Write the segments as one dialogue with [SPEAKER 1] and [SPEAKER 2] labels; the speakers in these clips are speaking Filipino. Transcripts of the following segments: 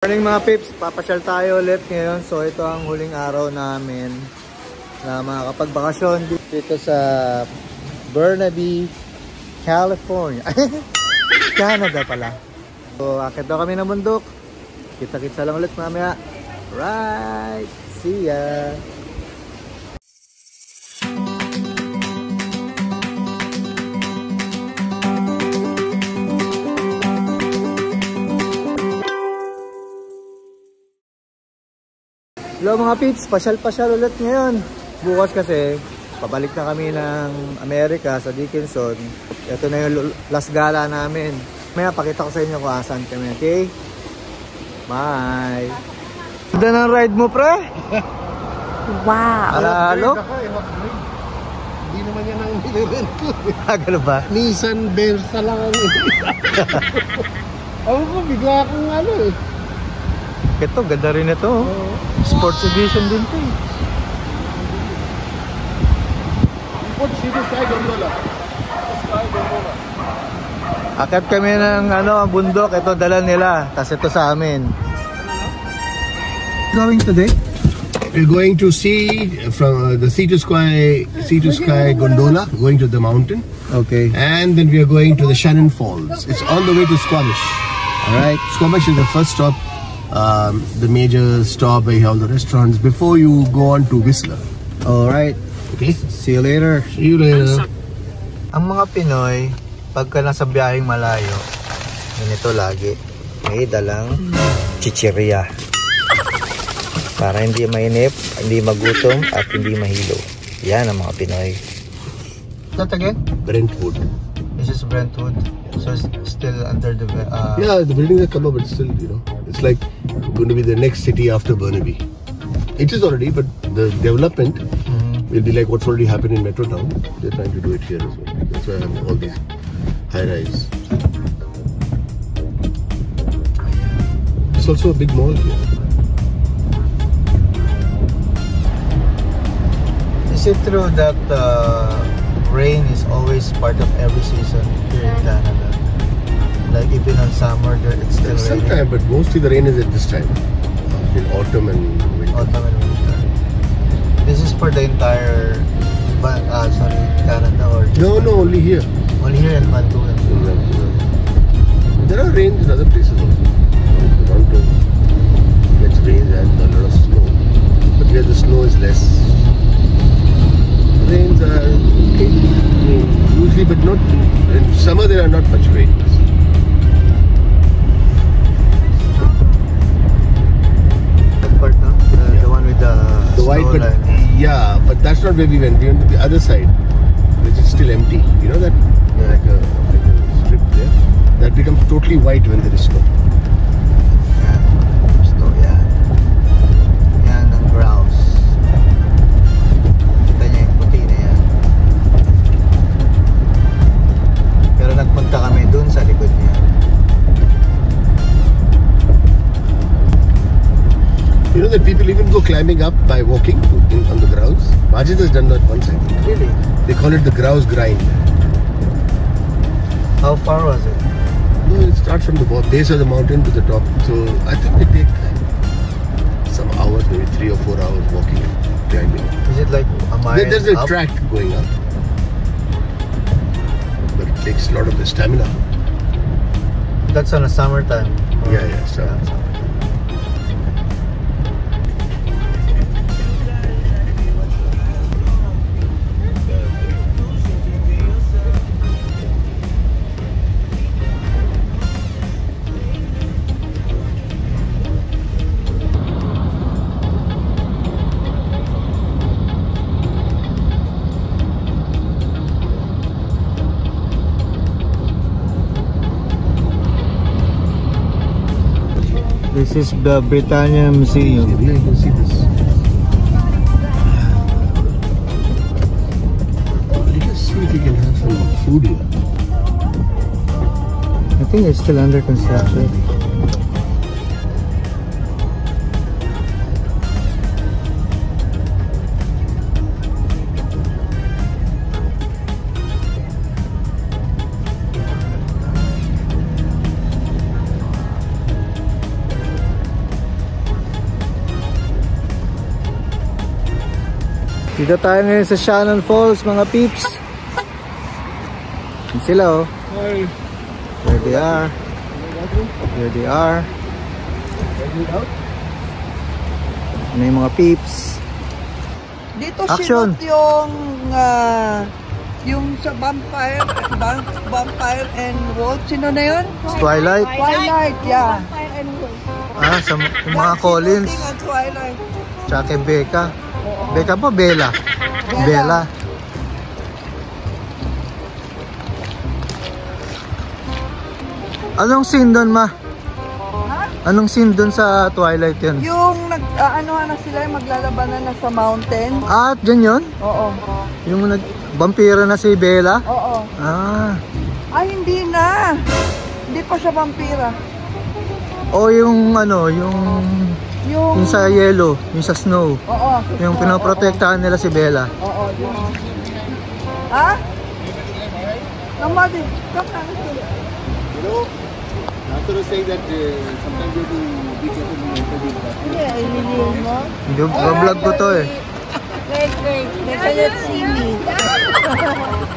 [SPEAKER 1] Morning mga pips, papasyal tayo ulit ngayon. So ito ang huling araw namin na makapagbakasyon dito sa Burnaby, California. Canada pala. So akit daw kami ng bundok. Kita-kitsa lang ulit mamaya. Right, see ya. Hello mga pips, pasyal-pasyal ulit ngayon. Bukas kasi, pabalik na kami ng Amerika sa Dickinson. Ito na yung last gala namin. Maya pakita ko sa inyo kung asan kami, okay? Bye! Ganda ng ride mo, pre!
[SPEAKER 2] Wow!
[SPEAKER 1] Alalo?
[SPEAKER 3] Hindi naman yan ang nilirent ko.
[SPEAKER 1] Gano'n ba?
[SPEAKER 3] Nissan Versa lang ang ako ko, bigla akong ano eh.
[SPEAKER 1] Ito, ganda rin ito. Sports edition din ito eh. Akit kami ng bundok. Ito dala nila. Tapos ito sa amin. Going today?
[SPEAKER 3] We're going to see from the sea to sky gondola, going to the mountain.
[SPEAKER 1] Okay.
[SPEAKER 3] And then we are going to the Shannon Falls. It's on the way to Squamish. Alright, Squamish is the first stop. The major stop where you have the restaurants before you go on to Whistler.
[SPEAKER 1] Alright.
[SPEAKER 3] Okay.
[SPEAKER 1] See you later.
[SPEAKER 3] See you later.
[SPEAKER 1] Ang mga Pinoy, pagka nasa biyaheng malayo, ganito lagi. May dalang chichirya. Para hindi mainip, hindi magutom, at hindi mahilo. Yan ang mga Pinoy. That again?
[SPEAKER 3] Brentwood.
[SPEAKER 1] This is Brentwood. So it's still under the...
[SPEAKER 3] yeah, the buildings have come up, but still, it's like going to be the next city after Burnaby. It is already, but the development will be like what's already happened in Metro Town. They're trying to do it here as well. That's why I have all these high-rise. It's also a big mall here.
[SPEAKER 1] Is it true that rain is always part of every season here in Canada? Like even on summer, it's still raining?
[SPEAKER 3] Sometimes, but mostly the rain is at this time. In autumn and winter.
[SPEAKER 1] Autumn and winter. This is for the entire Canada or
[SPEAKER 3] No, only here.
[SPEAKER 1] Only here in Vancouver.
[SPEAKER 3] There are rains in other places also. Toronto gets rain and a lot of snow. But here the snow is less. Rains are okay. Usually, but not in summer. There are not much rains.
[SPEAKER 1] That part, no? The one with the
[SPEAKER 3] white, but
[SPEAKER 1] line.
[SPEAKER 3] Yeah, but that's not where we went. We went to the other side, which is still empty. You know that, like a strip there. That becomes totally white when there is snow.
[SPEAKER 1] Yeah, snow. Yeah. Yan ang grouse. Kita niya yung puti na yan. Pero nagpunta kami dun sa likod niya.
[SPEAKER 3] You know that people even go climbing up by walking on the grouse. Majid has done that once, I think.
[SPEAKER 1] Really?
[SPEAKER 3] They call it the grouse grind.
[SPEAKER 1] How far was it?
[SPEAKER 3] No, it starts from the base of the mountain to the top. So I think they take some hours, maybe 3 or 4 hours walking, climbing.
[SPEAKER 1] Is it like a mile
[SPEAKER 3] There's a
[SPEAKER 1] up?
[SPEAKER 3] track going up. But it takes a lot of the stamina.
[SPEAKER 1] That's on a summertime.
[SPEAKER 3] Yeah, summer.
[SPEAKER 1] This is the Britannia Museum.
[SPEAKER 3] Yeah, you can see this. Let us see if we can have some food here.
[SPEAKER 1] I think it's still under construction. Dito tayo ngayon sa Shannon Falls, mga peeps. Yan sila, oh. Here they are. Here they are. Ano yung mga peeps?
[SPEAKER 4] Dito
[SPEAKER 1] Action.
[SPEAKER 4] sinot yung sa vampire and wolf. Sino na yun?
[SPEAKER 1] Twilight.
[SPEAKER 4] Twilight, yeah.
[SPEAKER 1] Sa yung mga Collins.
[SPEAKER 4] Shooting at Twilight.
[SPEAKER 1] Tsaka kay Becca. Becca pa, Bella. Bella. Anong scene doon, ma? Anong scene doon sa Twilight yun?
[SPEAKER 4] Yung ano sila, maglalabanan na sa mountain.
[SPEAKER 1] Dyan yun?
[SPEAKER 4] Oo.
[SPEAKER 1] Yung vampira na si Bella?
[SPEAKER 4] Oo. Ay, hindi na. Hindi pa siya vampira.
[SPEAKER 1] O yung ano, yung sa yellow, yung sa snow.
[SPEAKER 4] Oo.
[SPEAKER 1] Yung pinoprotektahan nila si Bella.
[SPEAKER 4] Oo, yun. Ha? Nobody. Come on.
[SPEAKER 3] You know, Nasser was saying that sometimes you have to be careful when you enter the bathroom.
[SPEAKER 4] Yeah, I really know.
[SPEAKER 1] Hindi, vlog ko to eh.
[SPEAKER 4] Wait. They cannot see me.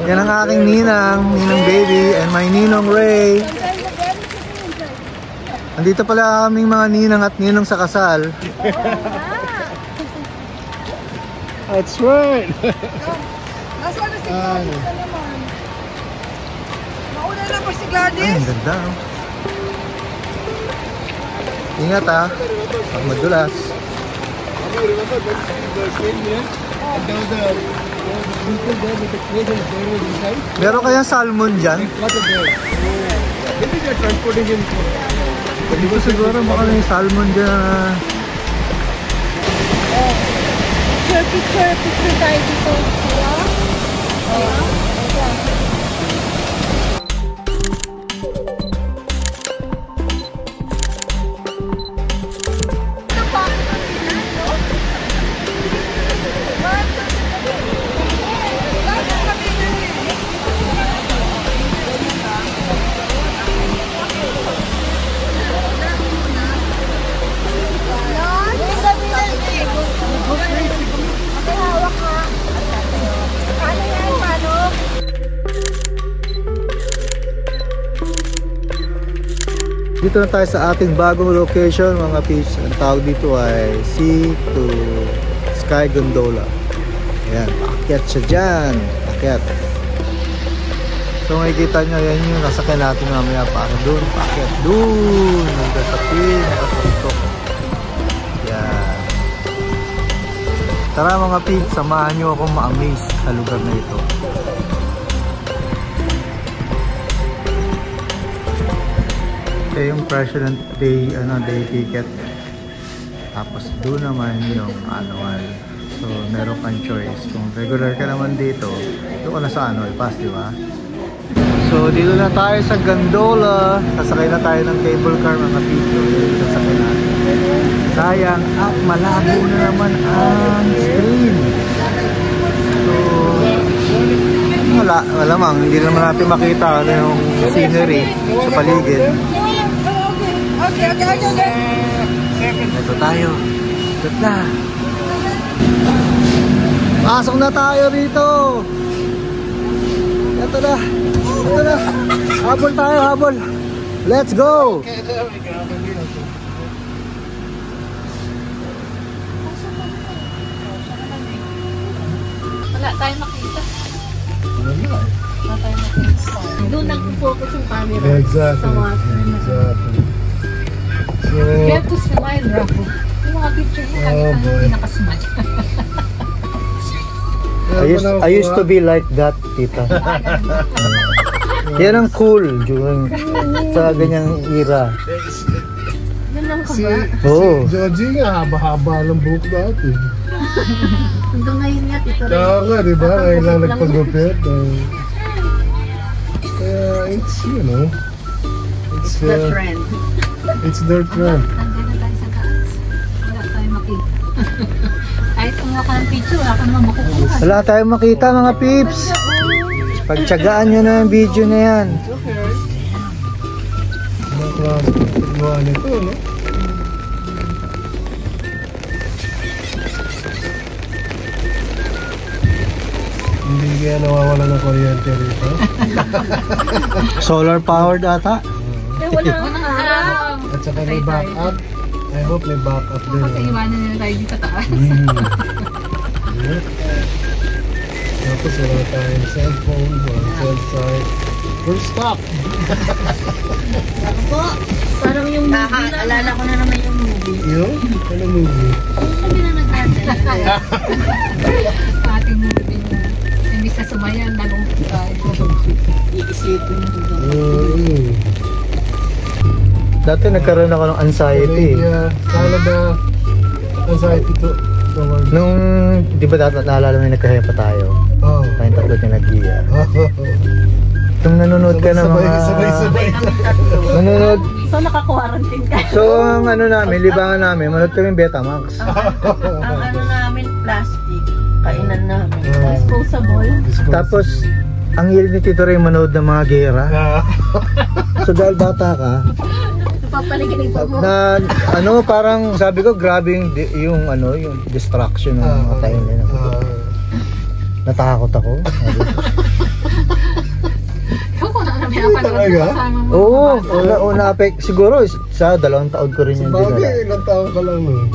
[SPEAKER 1] Yan ang aking ninang baby, and my ninong Ray. Andito pala kaming mga ninang at ninong sa kasal.
[SPEAKER 3] That's right.
[SPEAKER 4] Nasaan na si Gladys na naman? Mauna na pa si Gladys?
[SPEAKER 1] Ay, ang ganda. Oh. Ingat ha. Pag madulas.
[SPEAKER 3] You remember when we were staying here? And there was a people there with the cage and there was inside.
[SPEAKER 1] Meron kayang salmon dyan?
[SPEAKER 3] What is there? Maybe they are transporting him.
[SPEAKER 1] Hindi ko siguro baka may salmon dyan.
[SPEAKER 4] Picture tayo dito.
[SPEAKER 1] Dito na tayo sa ating bagong location, mga peeps. Ang tawag dito ay Sea to Sky Gondola. Ayan, paakyat siya dyan. Paakyat. So makikita nyo, yan yung nasakyan natin mamaya. Paakyat doon, paakyat doon. Nagkasapin, nakapuntok. Yan. Tara mga peeps, samahan nyo akong ma-amaze sa lugar na ito. Yung president day ticket, tapos doon naman yung annual. So meron kang choice kung regular ka naman dito, doon ka na sa annual pass, di ba? So dito na tayo sa gondola, sasakay na tayo ng cable car, mga pito. Sasakay natin. Sayang, malabo na naman ang screen. So malamang hindi naman natin makita ano yung scenery sa paligid.
[SPEAKER 4] Okay.
[SPEAKER 1] Ito tayo. Ito na. Pasok na tayo rito. Ito na. Habol tayo, habol. Let's go.
[SPEAKER 2] Wala tayong makita. Wala tayong makita. Doon nag-focus yung camera.
[SPEAKER 3] Exactly.
[SPEAKER 2] Sa water.
[SPEAKER 3] Exactly. So,
[SPEAKER 2] You have to smile, Rafa. Yung mga picture mo, hindi nakasmile.
[SPEAKER 1] I used to be like that, tita. Yan ang cool during sa ganyang era.
[SPEAKER 2] Yun lang ka
[SPEAKER 3] si
[SPEAKER 1] Oo.
[SPEAKER 3] Georgie nga, haba-haba ng buhok dati.
[SPEAKER 2] Hanggang ngayon nga, ito rin.
[SPEAKER 3] Kaya nga, di ba? Ngayon lang nagpagupit. Kaya, it's, you know, it's
[SPEAKER 2] The trend.
[SPEAKER 3] It's their trend.
[SPEAKER 2] Nandun na tayo sa taas. Wala tayong makita. Kahit kumuha ka ng picture, wala ka naman makukuha.
[SPEAKER 1] Wala tayong makita, mga peeps. Pagtsagaan nyo na yung video na yan.
[SPEAKER 3] Ano klase paggawa nito, no? kaya nawawala ng kuryente rito.
[SPEAKER 1] Solar powered ata.
[SPEAKER 2] Wala nang araw.
[SPEAKER 3] At saka may backup. I hope may backup din.
[SPEAKER 2] Kasi iwanan nila tayo dito taas.
[SPEAKER 3] Tapos wala tayong cellphone, walang cell site. Full stop!
[SPEAKER 2] Ako po, parang yung movie na. Alala ko na naman yung movie.
[SPEAKER 3] Yung? Ano movie?
[SPEAKER 2] Kami na nag-ate. Ating movie niya. Imbis na sumayan, nalungkot tayo. Iisipin mo doon.
[SPEAKER 1] Dati nagkaroon ako ng anxiety.
[SPEAKER 3] Canada, anxiety to the world.
[SPEAKER 1] Nung, di ba naalala mo yung nagkahepa tayo?
[SPEAKER 3] Oh.
[SPEAKER 1] Tayong tatlo yung nag-iya. Nung nanonood ka ng mga...
[SPEAKER 3] Sabay.
[SPEAKER 1] Nanonood.
[SPEAKER 2] So naka-quarantine ka?
[SPEAKER 1] So ang ano namin, libangan namin, manood kami Betamax.
[SPEAKER 2] Ang ano namin, plastic. Kainan namin. Disposable.
[SPEAKER 1] Tapos, ang hilig ni Tito Ray manood ng mga gera. So dahil bata ka,
[SPEAKER 2] Papaliginig mo.
[SPEAKER 1] na ano parang sabi ko grabe yung ano yung distraction ng mga time nila. Natakot ako.
[SPEAKER 2] Ikaw ko na namin ang panood kasama mo.
[SPEAKER 1] Oo, una-apek siguro sa 2 taon ko rin yung dinala.
[SPEAKER 3] Bagay, ilang taon ka lang no?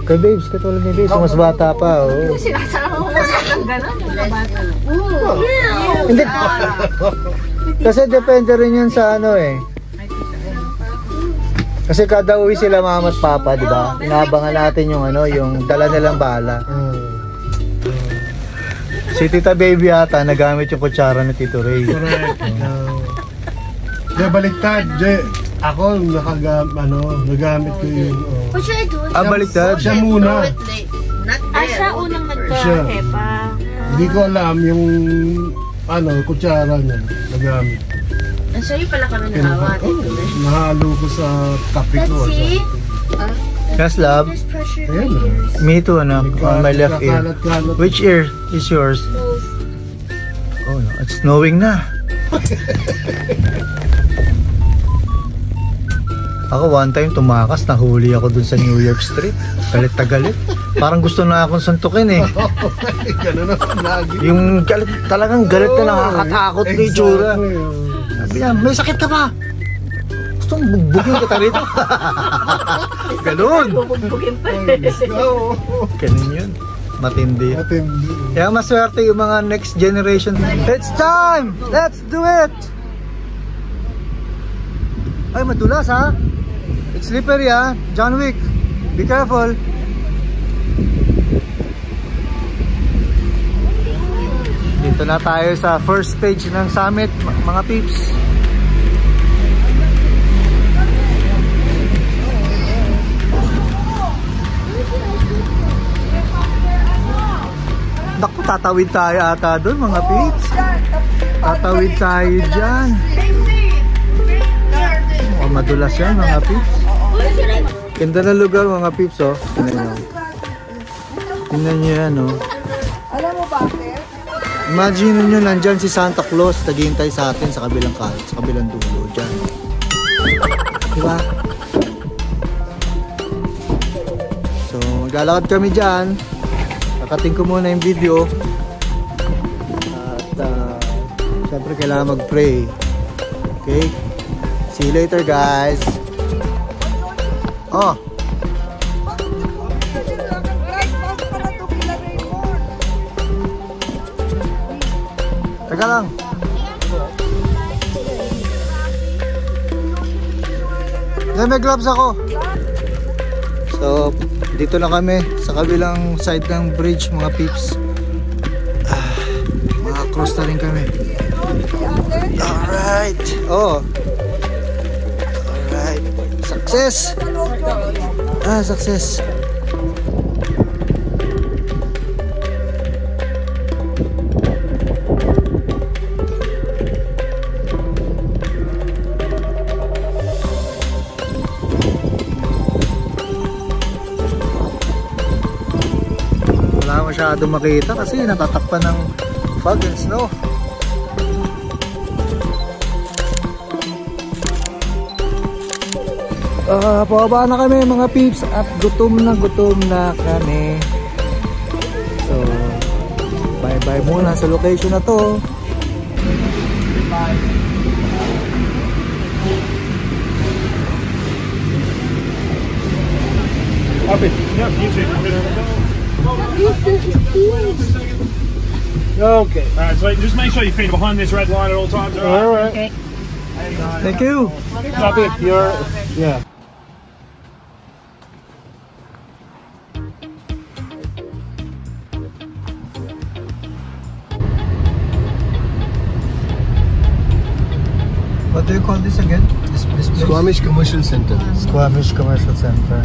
[SPEAKER 1] Kay Babes, katulad ni Babes, mas bata pa. Oo.
[SPEAKER 2] Sinasama mo ng gano'n, yung kabata.
[SPEAKER 1] Hindi. Kasi depende rin yun sa ano eh. Kasi kada uwi sila mama at papa, di ba? Inaabangan natin yung ano, yung dala nilang bala. Si Tita Baby ata nagamit yung kutsara ni Tito Ray.
[SPEAKER 3] Correct. Jay, baliktad. Jay, ako nagamit ko yun.
[SPEAKER 4] What should I do?
[SPEAKER 1] Baliktad?
[SPEAKER 3] Siya muna.
[SPEAKER 2] Siya unang nagka-hepa.
[SPEAKER 3] Hindi ko alam yung kutsara niya nagamit.
[SPEAKER 4] Sa'yo pala kami nakawa.
[SPEAKER 3] Nahalo ko sa kape ko.
[SPEAKER 4] Let's see.
[SPEAKER 1] Yes, love.
[SPEAKER 4] There's pressure
[SPEAKER 3] Ayan.
[SPEAKER 4] in my ears.
[SPEAKER 1] Me too, anak. On my left ear.
[SPEAKER 3] Kalat-kalat.
[SPEAKER 1] Which ear is yours?
[SPEAKER 4] Both.
[SPEAKER 1] Oh no, it's snowing na. Ako one time tumakas, nahuli ako dun sa New York Street. Galit na galit. Parang gusto na akong suntukin eh.
[SPEAKER 3] Ganun naman lagi.
[SPEAKER 1] Yung galit, talagang galit na nakakatakot na itsura. Sabi niya, may sakit ka ba? Gusto mong bugbugin kita rito. Ganun.
[SPEAKER 2] Bubugbugin pa.
[SPEAKER 1] Ganun yun. Matindi.
[SPEAKER 3] Matindi.
[SPEAKER 1] Kaya maswerte yung mga next generation. It's time! Let's do it! Ay, madulas ha? It's slippery ha? John Wick, be careful. Dito na tayo sa first stage ng summit, mga peeps. Naku, tatawid tayo ata doon mga peeps. Tatawid tayo dyan. Oh, madulas yan mga peeps. Ganda na lugar mga peeps oh. Tingnan nyo yan oh.
[SPEAKER 4] Alam mo bakit?
[SPEAKER 1] Imagine nyo nandyan si Santa Claus naghihintay sa atin sa kabilang kahit, sa kabilang dulo dyan. Diba? So maglalakad kami dyan. Kakating ko muna yung video. At syempre kailangan mag-pray. Okay? See you later guys. Oh. Teka lang. May gloves ako. So, dito na kami sa kabilang side ng bridge mga peeps. Maka-cross na rin kami. Alright. Oh. Alright. Success. Success. Wala masyadong makita kasi natatakpan ng fog and snow. Pababa na kami mga peeps at gutom na kami. So bye bye. Bye muna sa location na to.
[SPEAKER 5] Okay. Alright, so just make sure your feet are behind this red line at all times. Alright.
[SPEAKER 2] Okay.
[SPEAKER 1] Thank you.
[SPEAKER 5] Copy. You're, yeah.
[SPEAKER 1] What do you call this again? This place?
[SPEAKER 3] Squamish Commercial Center.
[SPEAKER 1] Squamish Commercial Center.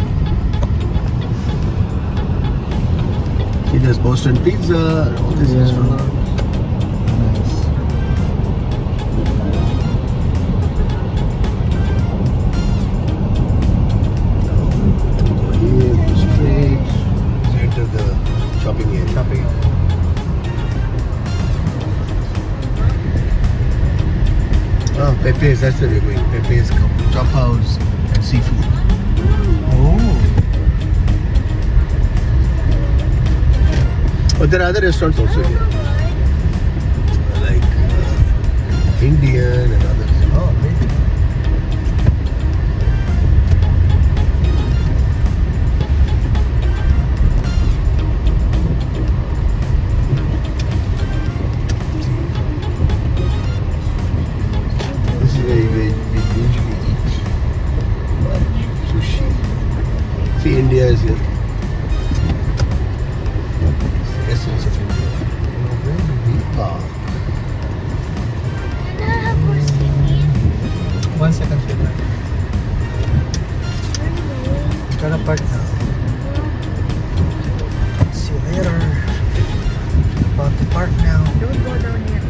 [SPEAKER 3] See, there's Boston Pizza, all this restaurant.
[SPEAKER 1] Nice.
[SPEAKER 3] Here, go straight. So enter the shopping area.
[SPEAKER 1] Shopping.
[SPEAKER 3] Oh, Pepe's, that's where we're going. Pepe's Chop House and seafood.
[SPEAKER 1] Oh.
[SPEAKER 3] But there are other restaurants also here. Like Indian and others.
[SPEAKER 1] Oh, maybe.
[SPEAKER 3] This is where we usually eat sushi. See, India is here. Essence of India. Where do we park?
[SPEAKER 1] 1 second, sweetheart. You gotta park now. See you later. About to park now.
[SPEAKER 2] Don't go down here.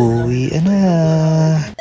[SPEAKER 1] Uwi na.